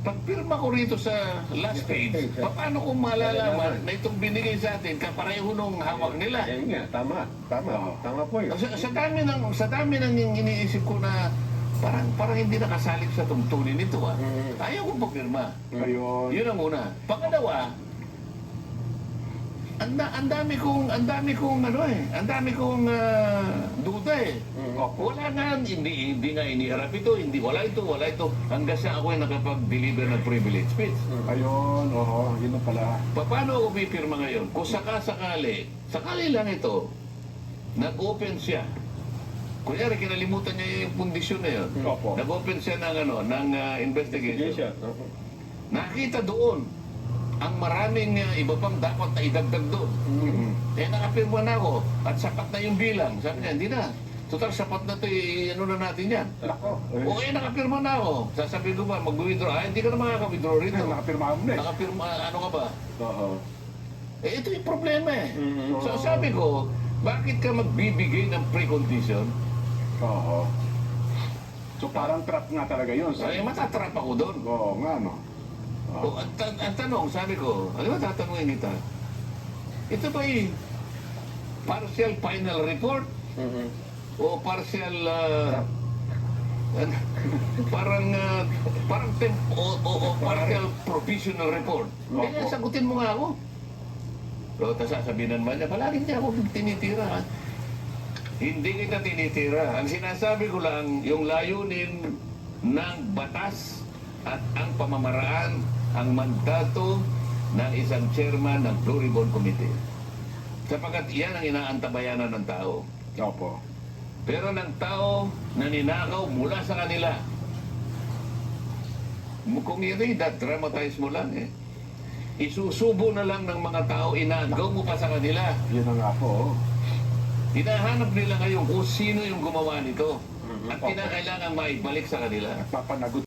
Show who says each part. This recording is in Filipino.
Speaker 1: Pagpirma ko rito sa last page, paano ko malalaman na itong binigay sa atin kapareho nung hawak nila?
Speaker 2: Yan nga, tama po yun.
Speaker 1: Sa dami ng iniisip ko na parang hindi nakasalig sa tungtunin nito Ayaw ko pagpirma.
Speaker 2: Ayun.
Speaker 1: Yun ang una. Pangalawa, ang dami kong duda Wala nga, hindi nga iniharap ito, wala ito. Hanggang sa ako ay nakapag-deliver ng privilege speech.
Speaker 2: Ayun, yun na pala.
Speaker 1: Paano ako pipirma ngayon? Kung sakali lang ito, nag-open siya. Kunyari, kinalimutan niya yung kondisyon na yun.
Speaker 2: Opo.
Speaker 1: Nag-open siya ng investigation. Nakita doon ang maraming iba pang dapat na idagdag doon. Nakapirma na ako at sapat na yung bilang. Sabi niya, hindi na. Total, sapat na ito, ano na natin yan. Okay, nakapirma na ako. Sasabihin ko ba, mag-withdraw? Hindi ka na makaka-withdraw rito.
Speaker 2: Nakapirma mo na
Speaker 1: Nakapirma, ano ka ba? Ito yung problema So sabi ko, bakit ka magbibigay ng precondition?
Speaker 2: So parang trap nga talaga yun.
Speaker 1: Matatrap ako doon.
Speaker 2: Oo nga, no?
Speaker 1: Ang tanong, sabi ko, ano ba tatanungin kita? Ito ba yung partial final report? O partial, partial provisional report? Kaya sagutin mo nga ako. Pero sasabihin naman niya, palagi niya ako tinitira. Hindi kita tinitira. Ang sinasabi ko lang, yung layunin ng batas at ang pamamaraan, ang mandato ng isang chairman ng Blue Ribbon Committee. Sapagkat iyan ang inaantabayanan ng tao.
Speaker 2: Opo.
Speaker 1: Pero ng tao na ninakaw mula sa kanila. Kung ito'y dramatize mo lang isusubo na lang ng mga tao, inagaw mo pa sa kanila.
Speaker 2: Yun na nga po.
Speaker 1: Hinahanap nila ngayon kung sino yung gumawa nito. At kinakailangan maibalik sa kanila.
Speaker 2: Papanagot